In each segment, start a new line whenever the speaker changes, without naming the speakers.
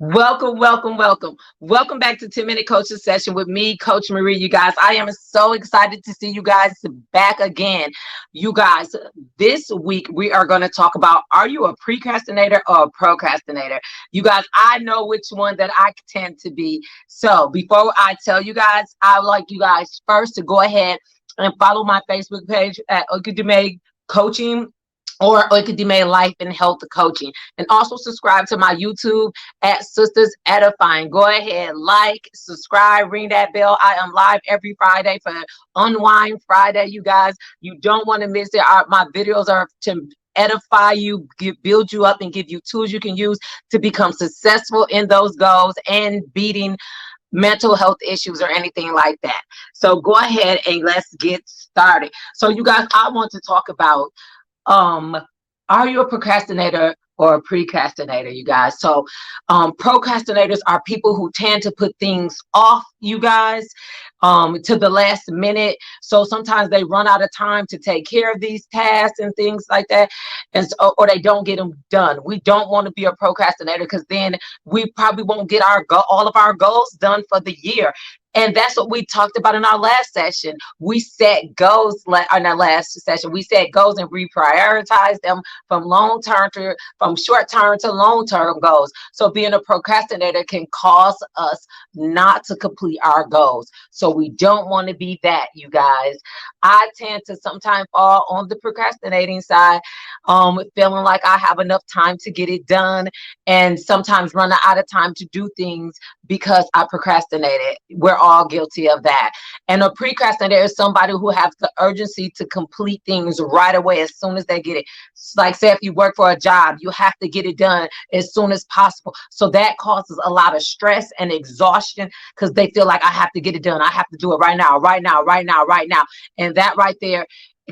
Welcome, welcome, welcome. Welcome back to 10-Minute Coaching Session with me, Coach Marie. You guys, I am so excited to see you guys back again. You guys, this week we are going to talk about, are you a precrastinator or a procrastinator? You guys, I know which one that I tend to be. So before I tell you guys, I would like you guys first to go ahead and follow my Facebook page at Okidime Coaching or Okidime Life and Health Coaching. And also subscribe to my YouTube at Sisters Edifying. Go ahead, like, subscribe, ring that bell. I am live every Friday for Unwind Friday, you guys. You don't want to miss it. My videos are to edify you, build you up, and give you tools you can use to become successful in those goals and beating mental health issues or anything like that. So go ahead and let's get started. So you guys, I want to talk about are you a procrastinator or a precrastinator, you guys? So procrastinators are people who tend to put things off, you guys, to the last minute. So sometimes they run out of time to take care of these tasks and things like that, and so, or they don't get them done. We don't want to be a procrastinator because then we probably won't get all of our goals done for the year. And that's what we talked about in our last session. We set goals in our last session. We set goals and reprioritize them from short-term to long-term goals. So being a procrastinator can cause us not to complete our goals. So we don't want to be that, you guys. I tend to sometimes fall on the procrastinating side, feeling like I have enough time to get it done, and sometimes running out of time to do things because I procrastinated. We're all guilty of that. And a precrastinator is somebody who has the urgency to complete things right away as soon as they get it. Like, say, if you work for a job, you have to get it done as soon as possible. So that causes a lot of stress and exhaustion because they feel like I have to get it done. I have to do it right now, right now, right now, right now. And that right there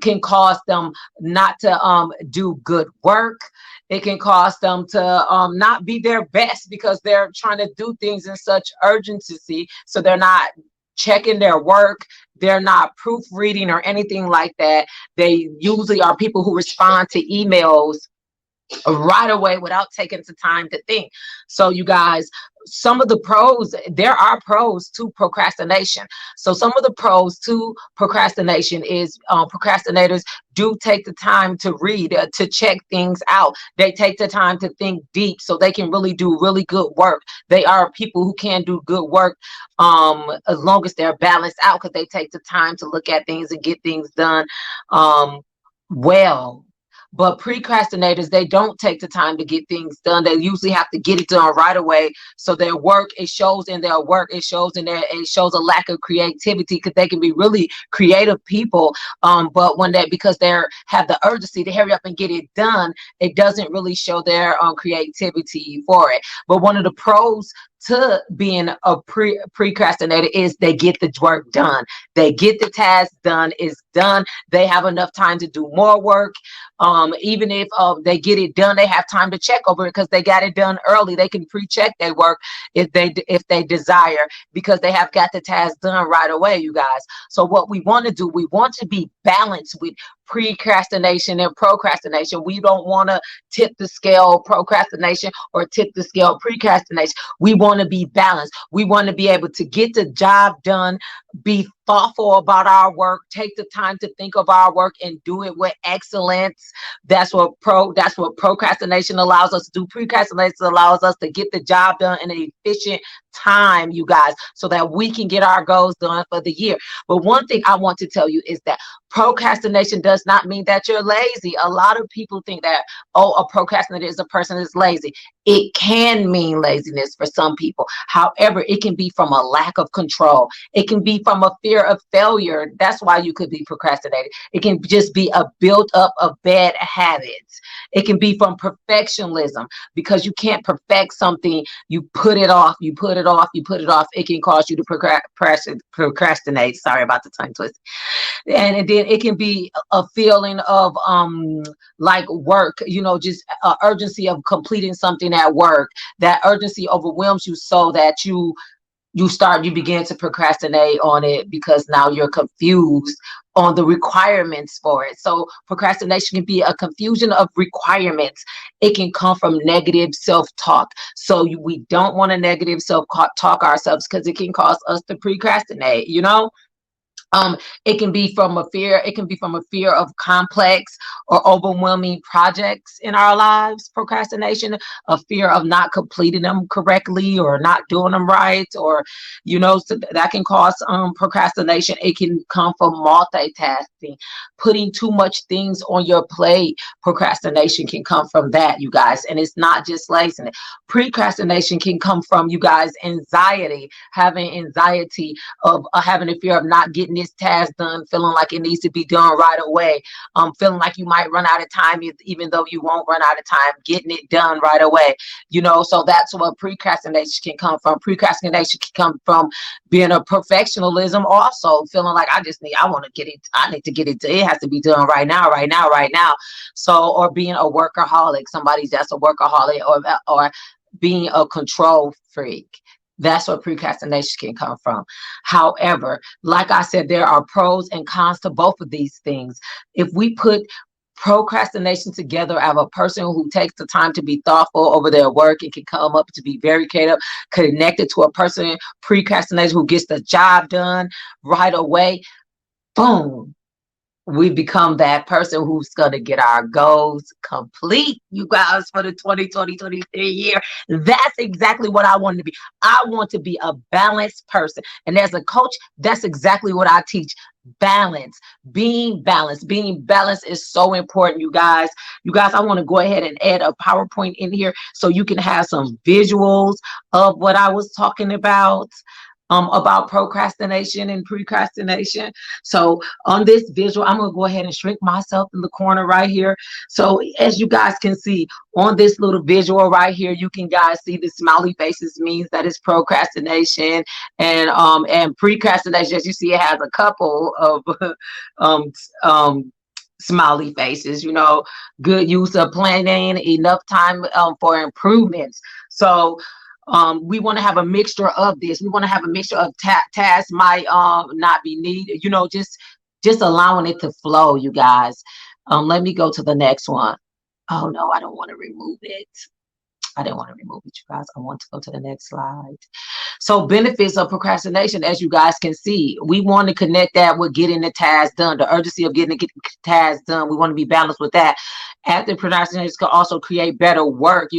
can cause them not to do good work. It can cause them to not be their best because they're trying to do things in such urgency. So they're not checking their work. They're not proofreading or anything like that. They usually are people who respond to emails right away without taking the time to think. So you guys, some of the pros, there are pros to procrastination. So some of the pros to procrastination is procrastinators do take the time to read, to check things out. They take the time to think deep so they can really do really good work. They are people who can do good work as long as they're balanced out because they take the time to look at things and get things done well. But precrastinators, they don't take the time to get things done. They usually have to get it done right away. So their work, it shows in their work. It shows a lack of creativity because they can be really creative people. But because they have the urgency to hurry up and get it done, it doesn't really show their creativity for it. But one of the pros to being a precrastinator is they get the work done. They get the task done. It's done. They have enough time to do more work. Even if they get it done, they have time to check over it because they got it done early. They can pre-check their work if they desire because they have got the task done right away, you guys. So what we want to do, we want to be balanced with precrastination and procrastination. We don't want to tip the scale procrastination or tip the scale precrastination. We want to be balanced. We want to be able to get the job done, be thoughtful about our work, take the time to think of our work and do it with excellence. That's what procrastination allows us to do. Procrastination allows us to get the job done in an efficient time, you guys, so that we can get our goals done for the year. But one thing I want to tell you is that procrastination does not mean that you're lazy. A lot of people think that, a procrastinator is a person that's lazy. It can mean laziness for some people. However, it can be from a lack of control. It can be from a fear of failure. That's why you could be procrastinating. It can just be a build-up of bad habits. It can be from perfectionism because you can't perfect something. You put it off. You put it off. You put it off. It can cause you to procrastinate. Sorry about the tongue twist. And then it can be a feeling of like work, just urgency of completing something at work. That urgency overwhelms you so that you begin to procrastinate on it because now you're confused on the requirements for it. So procrastination can be a confusion of requirements. It can come from negative self-talk. So we don't want to negative self-talk ourselves, because it can cause us to procrastinate, you know? It can be from a fear. It can be from a fear of complex or overwhelming projects in our lives. Procrastination, a fear of not completing them correctly or not doing them right, or so that can cause procrastination. It can come from multitasking, putting too much things on your plate. Procrastination can come from that, you guys, and it's not just laziness. Procrastination can come from, you guys, anxiety, having anxiety of having a fear of not getting this task done, feeling like it needs to be done right away, feeling like you might run out of time, even though you won't run out of time, getting it done right away. So that's what procrastination can come from. Procrastination can come from being a perfectionism, also feeling like I need to get it, it has to be done right now, right now, right now. So, or being a workaholic, somebody that's a workaholic, or being a control freak. That's where procrastination can come from. However, like I said, there are pros and cons to both of these things. If we put procrastination together as a person who takes the time to be thoughtful over their work and can come up to be very creative, connected to a person, procrastination, who gets the job done right away, boom, we become that person who's going to get our goals complete, you guys, for the 2020-23 year. That's exactly what I want to be. I want to be a balanced person. And as a coach, that's exactly what I teach. Balance, being balanced. Being balanced is so important, you guys. I want to go ahead and add a PowerPoint in here so you can have some visuals of what I was talking about procrastination and procrastination. So on this visual, I'm going to go ahead and shrink myself in the corner right here. So as you guys can see on this little visual right here, you can guys see the smiley faces means that it's procrastination, and procrastination, as you see, it has a couple of smiley faces, good use of planning, enough time for improvements. So we want to have a mixture of this. We want to have a mixture of tasks might not be needed, just allowing it to flow, you guys. Let me go to the next one. Oh no, I don't want to remove it. I didn't want to remove it, you guys. I want to go to the next slide. So benefits of procrastination, as you guys can see, we want to connect that with getting the task done, the urgency of getting the task done. We want to be balanced with that. Active procrastination can also create better work,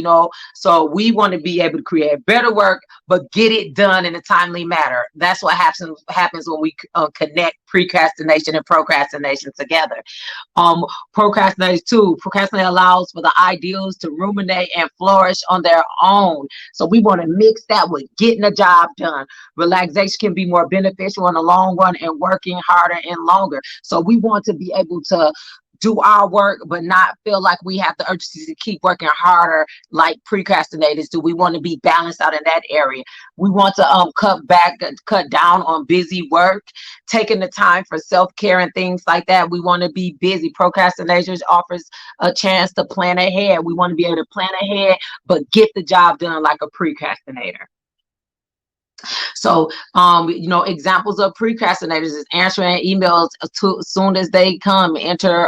so we want to be able to create better work, but get it done in a timely manner. That's what happens when we connect procrastination and procrastination together. Procrastination allows for the ideals to ruminate and flourish on their own. So we want to mix that with getting a job done. Relaxation can be more beneficial in the long run and working harder and longer. So we want to be able to do our work, but not feel like we have the urgency to keep working harder like procrastinators do. We want to be balanced out in that area. We want to cut down on busy work, taking the time for self-care and things like that. We want to be busy. Procrastinators offers a chance to plan ahead. We want to be able to plan ahead, but get the job done like a procrastinator. So, examples of procrastinators is answering emails as soon as they come, enter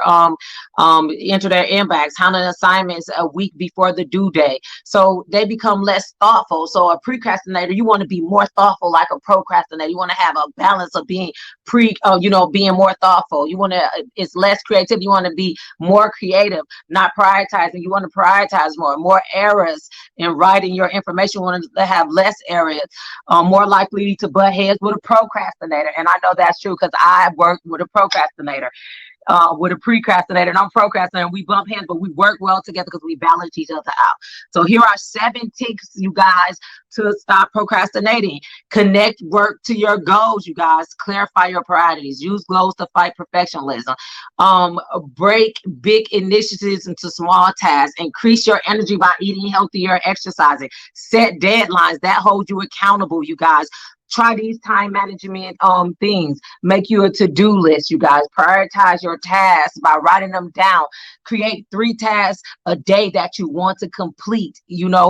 their inbox, handling assignments a week before the due date. So they become less thoughtful. So a procrastinator, you want to be more thoughtful like a procrastinator. You want to have a balance of being being more thoughtful. It's less creative. You want to be more creative, not prioritizing. You want to prioritize more errors in writing your information. You want to have less errors. More likely to butt heads with a procrastinator. And I know that's true because I worked with a procrastinator. With a procrastinator, and I'm procrastinator. We bump heads, but we work well together because we balance each other out. So here are 7 tips, you guys, to stop procrastinating. Connect work to your goals, you guys. Clarify your priorities. Use goals to fight perfectionism. Break big initiatives into small tasks. Increase your energy by eating healthier, exercising. Set deadlines that hold you accountable, you guys. Try these time management things. Make you a to-do list, you guys. Prioritize your tasks by writing them down. Create 3 tasks a day that you want to complete,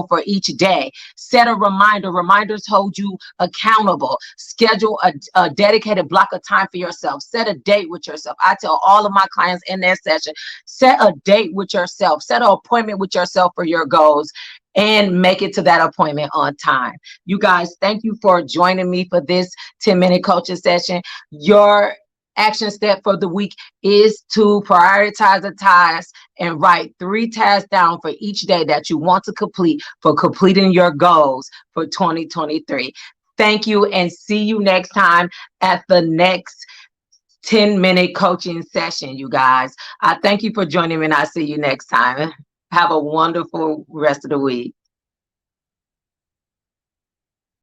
for each day. Set a reminder. Reminders hold you accountable. Schedule a dedicated block of time for yourself. Set a date with yourself. I tell all of my clients in their session, set a date with yourself. Set an appointment with yourself for your goals and make it to that appointment on time. You guys, thank you for joining me for this 10-minute coaching session. Your action step for the week is to prioritize a task and write 3 tasks down for each day that you want to complete for completing your goals for 2023. Thank you, and see you next time at the next 10-minute coaching session, you guys. I thank you for joining me, and I'll see you next time. Have a wonderful rest of the week.